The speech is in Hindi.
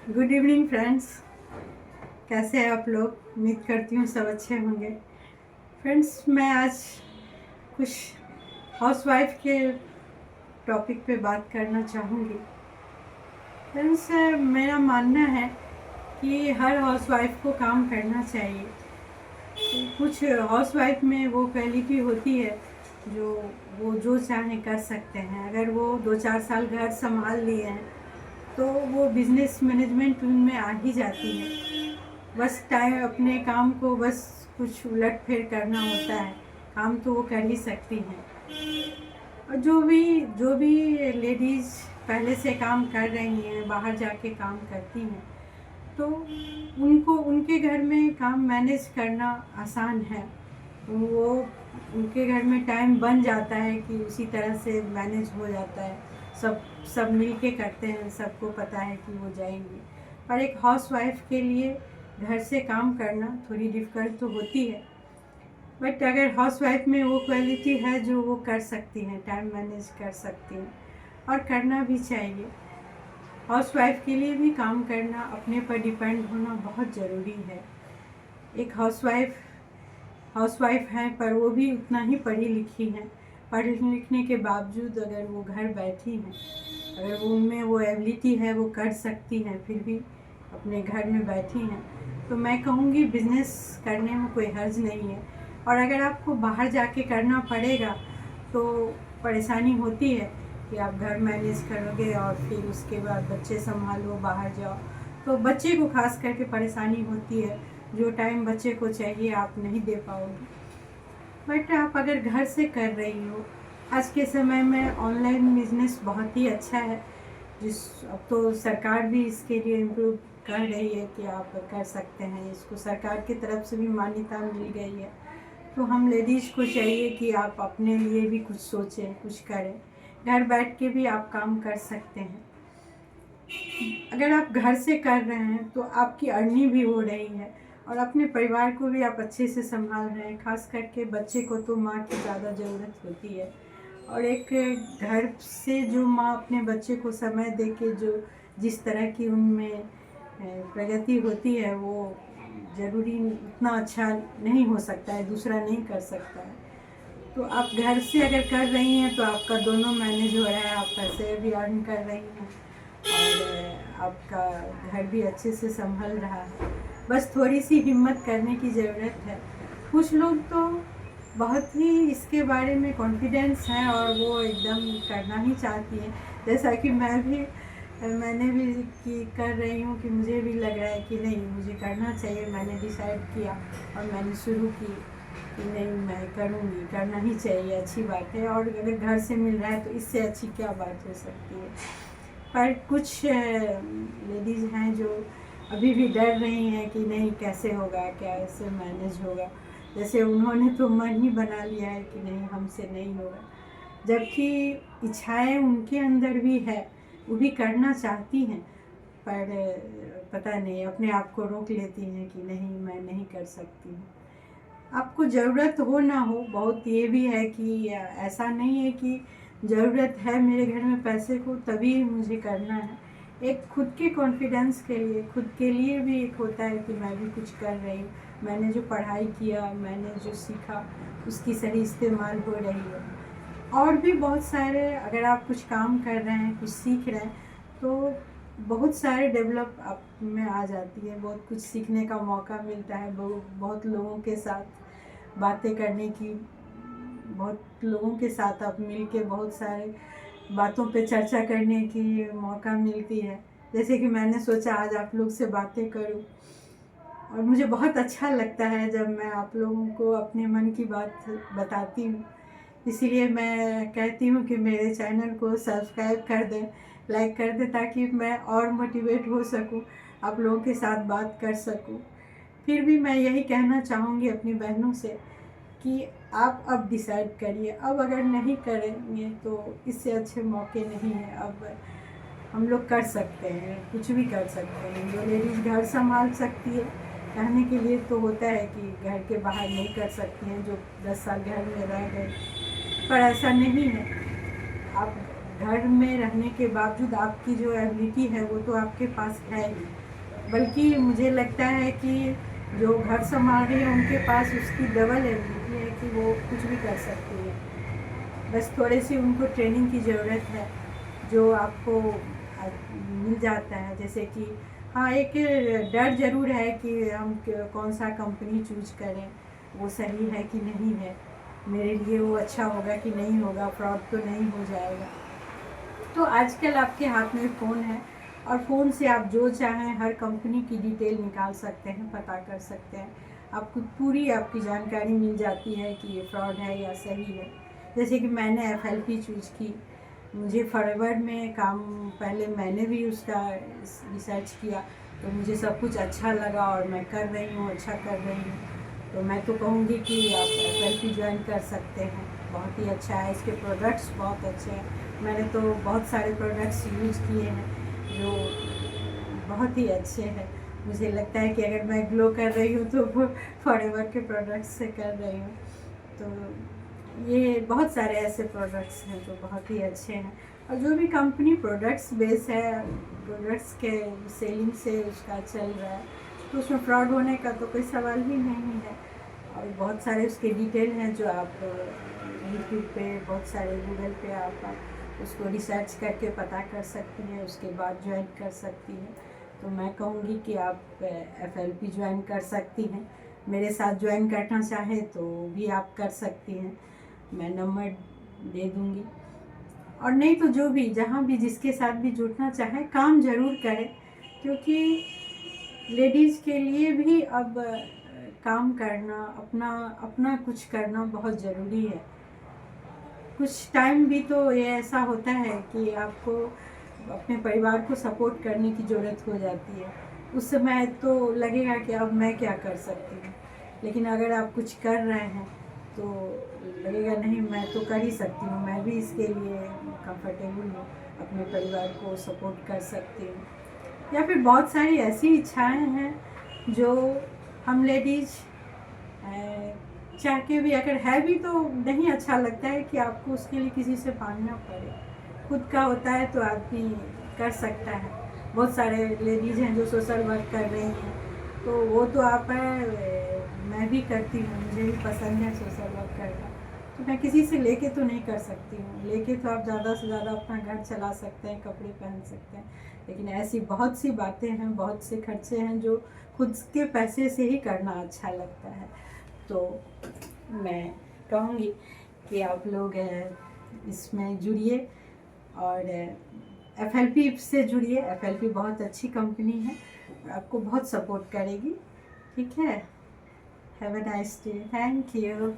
Good evening friends. कैसे हैं आप लोग? उम्मीद करती हूँ सब अच्छे होंगे। फ्रेंड्स, मैं आज कुछ हाउसवाइफ के टॉपिक पे बात करना चाहूँगी। फ्रेंड्स, मेरा मानना है कि हर हाउसवाइफ को काम करना चाहिए। कुछ हाउसवाइफ में वो क्वालिटी होती है जो वो जो चाहे कर सकते हैं। अगर वो 2-4 साल घर संभाल लिए हैं तो वो बिजनेस मैनेजमेंट उनमें आ ही जाती है। बस टाइम अपने काम को बस कुछ उलट फेर करना होता है, काम तो वो कर ही सकती हैं। और जो भी लेडीज़ पहले से काम कर रही हैं, बाहर जाके काम करती हैं, तो उनको उनके घर में काम मैनेज करना आसान है। वो उनके घर में टाइम बन जाता है कि उसी तरह से मैनेज हो जाता है। सब मिल के करते हैं, सबको पता है कि वो जाएंगे। पर एक हाउसवाइफ के लिए घर से काम करना थोड़ी डिफ़िकल्ट तो होती है, बट अगर हाउसवाइफ में वो क्वालिटी है जो वो कर सकती हैं, टाइम मैनेज कर सकती हैं और करना भी चाहिए। हाउसवाइफ के लिए भी काम करना, अपने पर डिपेंड होना बहुत ज़रूरी है। एक हाउसवाइफ हैं पर वो भी उतना ही पढ़ी लिखी हैं। पढ़ने लिखने के बावजूद अगर वो घर बैठी हैं, अगर वो उनमें वो एबिलिटी है, वो कर सकती हैं, फिर भी अपने घर में बैठी हैं, तो मैं कहूँगी बिज़नेस करने में कोई हर्ज नहीं है। और अगर आपको बाहर जाके करना पड़ेगा तो परेशानी होती है कि आप घर मैनेज करोगे और फिर उसके बाद बच्चे संभालो, बाहर जाओ, तो बच्चे को खास करके परेशानी होती है। जो टाइम बच्चे को चाहिए आप नहीं दे पाओगे। बट आप अगर घर से कर रही हो, आज के समय में ऑनलाइन बिजनेस बहुत ही अच्छा है। अब तो सरकार भी इसके लिए इम्प्रूव कर रही है कि आप कर सकते हैं। इसको सरकार की तरफ से भी मान्यता मिल गई है। तो हम लेडीज़ को चाहिए कि आप अपने लिए भी कुछ सोचें, कुछ करें। घर बैठ के भी आप काम कर सकते हैं। अगर आप घर से कर रहे हैं तो आपकी अर्निंग भी हो रही है और अपने परिवार को भी आप अच्छे से संभाल रहे हैं। खास करके बच्चे को तो माँ की ज़्यादा ज़रूरत होती है, और एक घर से जो माँ अपने बच्चे को समय दे के जो जिस तरह की उनमें प्रगति होती है, वो ज़रूरी उतना अच्छा नहीं हो सकता है, दूसरा नहीं कर सकता है। तो आप घर से अगर कर रही हैं तो आपका दोनों मैनेज हो रहा है, आप पैसे भी अर्न कर रही हैं और आपका घर भी अच्छे से संभल रहा है। बस थोड़ी सी हिम्मत करने की ज़रूरत है। कुछ लोग तो बहुत ही इसके बारे में कॉन्फिडेंस है और वो एकदम करना ही चाहती हैं, जैसा कि मैंने भी कर रही हूँ कि मुझे भी लग रहा है कि नहीं, मुझे करना चाहिए। मैंने डिसाइड किया और मैंने शुरू की कि नहीं, मैं करूँगी, करना ही चाहिए, अच्छी बात है। और अगर घर से मिल रहा है तो इससे अच्छी क्या बात हो सकती है। पर कुछ लेडीज़ हैं जो अभी भी डर रही हैं कि नहीं, कैसे होगा, कैसे मैनेज होगा। जैसे उन्होंने तो मन ही बना लिया है कि नहीं, हमसे नहीं होगा, जबकि इच्छाएं उनके अंदर भी है, वो भी करना चाहती हैं, पर पता नहीं अपने आप को रोक लेती हैं कि नहीं, मैं नहीं कर सकती हूँ। आपको ज़रूरत हो ना हो, बहुत ये भी है कि ऐसा नहीं है कि ज़रूरत है मेरे घर में पैसे को तभी मुझे करना है। एक खुद के कॉन्फिडेंस के लिए, खुद के लिए भी एक होता है कि मैं भी कुछ कर रही हूँ, मैंने जो पढ़ाई किया, मैंने जो सीखा, उसकी सही इस्तेमाल हो रही है। और भी बहुत सारे, अगर आप कुछ काम कर रहे हैं, कुछ सीख रहे हैं, तो बहुत सारे डेवलप आप में आ जाती है। बहुत कुछ सीखने का मौका मिलता है, बहुत लोगों के साथ बातें करने की, बहुत लोगों के साथ आप मिल के बहुत सारे बातों पे चर्चा करने की मौका मिलती है। जैसे कि मैंने सोचा आज आप लोग से बातें करूं, और मुझे बहुत अच्छा लगता है जब मैं आप लोगों को अपने मन की बात बताती हूँ। इसीलिए मैं कहती हूँ कि मेरे चैनल को सब्सक्राइब कर दें, लाइक कर दें, ताकि मैं और मोटिवेट हो सकूँ, आप लोगों के साथ बात कर सकूँ। फिर भी मैं यही कहना चाहूँगी अपनी बहनों से कि आप अब डिसाइड करिए। अब अगर नहीं करेंगे तो इससे अच्छे मौके नहीं हैं। अब हम लोग कर सकते हैं, कुछ भी कर सकते हैं। जो लेडीज़ घर संभाल सकती है, कहने के लिए तो होता है कि घर के बाहर नहीं कर सकती हैं, जो 10 साल घर में रह गए, पर ऐसा नहीं है। आप घर में रहने के बावजूद आपकी जो एबिलिटी है वो तो आपके पास है ही, बल्कि मुझे लगता है कि जो घर संभाल रही है उनके पास उसकी डबल एबिलिटी है कि वो कुछ भी कर सकती है। बस थोड़ी सी उनको ट्रेनिंग की ज़रूरत है, जो आपको मिल जाता है। जैसे कि हाँ, एक डर ज़रूर है कि हम कौन सा कंपनी चूज करें, वो सही है कि नहीं है, मेरे लिए वो अच्छा होगा कि नहीं होगा, फ्रॉड तो नहीं हो जाएगा। तो आजकल आपके हाथ में फ़ोन है और फ़ोन से आप जो चाहें हर कंपनी की डिटेल निकाल सकते हैं, पता कर सकते हैं। आपको पूरी आपकी जानकारी मिल जाती है कि ये फ्रॉड है या सही है। जैसे कि मैंने FLP चूज़ की, मुझे फॉरवर्ड में काम, पहले मैंने भी उसका रिसर्च किया तो मुझे सब कुछ अच्छा लगा और मैं कर रही हूँ, अच्छा कर रही हूँ। तो मैं तो कहूँगी कि आप FLP ज्वाइन कर सकते हैं, बहुत ही अच्छा है, इसके प्रोडक्ट्स बहुत अच्छे हैं। मैंने तो बहुत सारे प्रोडक्ट्स यूज़ किए हैं जो बहुत ही अच्छे हैं। मुझे लगता है कि अगर मैं ग्लो कर रही हूँ तो वो फॉरएवर के प्रोडक्ट्स से कर रही हूँ। तो ये बहुत सारे ऐसे प्रोडक्ट्स हैं जो बहुत ही अच्छे हैं, और जो भी कंपनी प्रोडक्ट्स बेस है, प्रोडक्ट्स के सेलिंग से उसका चल रहा है, तो उसमें फ्रॉड होने का तो कोई सवाल ही नहीं है। और बहुत सारे उसके डिटेल हैं जो आप यूट्यूब पे, बहुत सारे गूगल पे आप उसको रिसर्च करके पता कर सकती हैं, उसके बाद ज्वाइन कर सकती हैं। तो मैं कहूँगी कि आप FLP ज्वाइन कर सकती हैं। मेरे साथ ज्वाइन करना चाहें तो भी आप कर सकती हैं, मैं नंबर दे दूँगी। और नहीं तो जो भी, जहाँ भी, जिसके साथ भी जुड़ना चाहें, काम ज़रूर करें, क्योंकि लेडीज़ के लिए भी अब काम करना, अपना अपना कुछ करना बहुत ज़रूरी है। कुछ टाइम भी तो ये ऐसा होता है कि आपको अपने परिवार को सपोर्ट करने की ज़रूरत हो जाती है। उस समय तो लगेगा कि अब मैं क्या कर सकती हूँ, लेकिन अगर आप कुछ कर रहे हैं तो लगेगा नहीं, मैं तो कर ही सकती हूँ, मैं भी इसके लिए कंफर्टेबल हूँ, अपने परिवार को सपोर्ट कर सकती हूँ। या फिर बहुत सारी ऐसी इच्छाएं हैं जो हम लेडीज़ चाह के भी, अगर है भी तो नहीं अच्छा लगता है कि आपको उसके लिए किसी से मांगना पड़े। खुद का होता है तो आदमी कर सकता है। बहुत सारे लेडीज़ हैं जो सोशल वर्क कर रही हैं, तो वो तो आप मैं भी करती हूँ, मुझे भी पसंद है सोशल वर्क करना। तो मैं किसी से लेके तो नहीं कर सकती हूँ, लेके तो आप ज़्यादा से ज़्यादा अपना घर चला सकते हैं, कपड़े पहन सकते हैं, लेकिन ऐसी बहुत सी बातें हैं, बहुत से खर्चे हैं जो खुद के पैसे से ही करना अच्छा लगता है। तो मैं कहूँगी कि आप लोग इसमें जुड़िए और FLP से जुड़िए। FLP बहुत अच्छी कंपनी है, आपको बहुत सपोर्ट करेगी। ठीक है, have a nice day, thank you.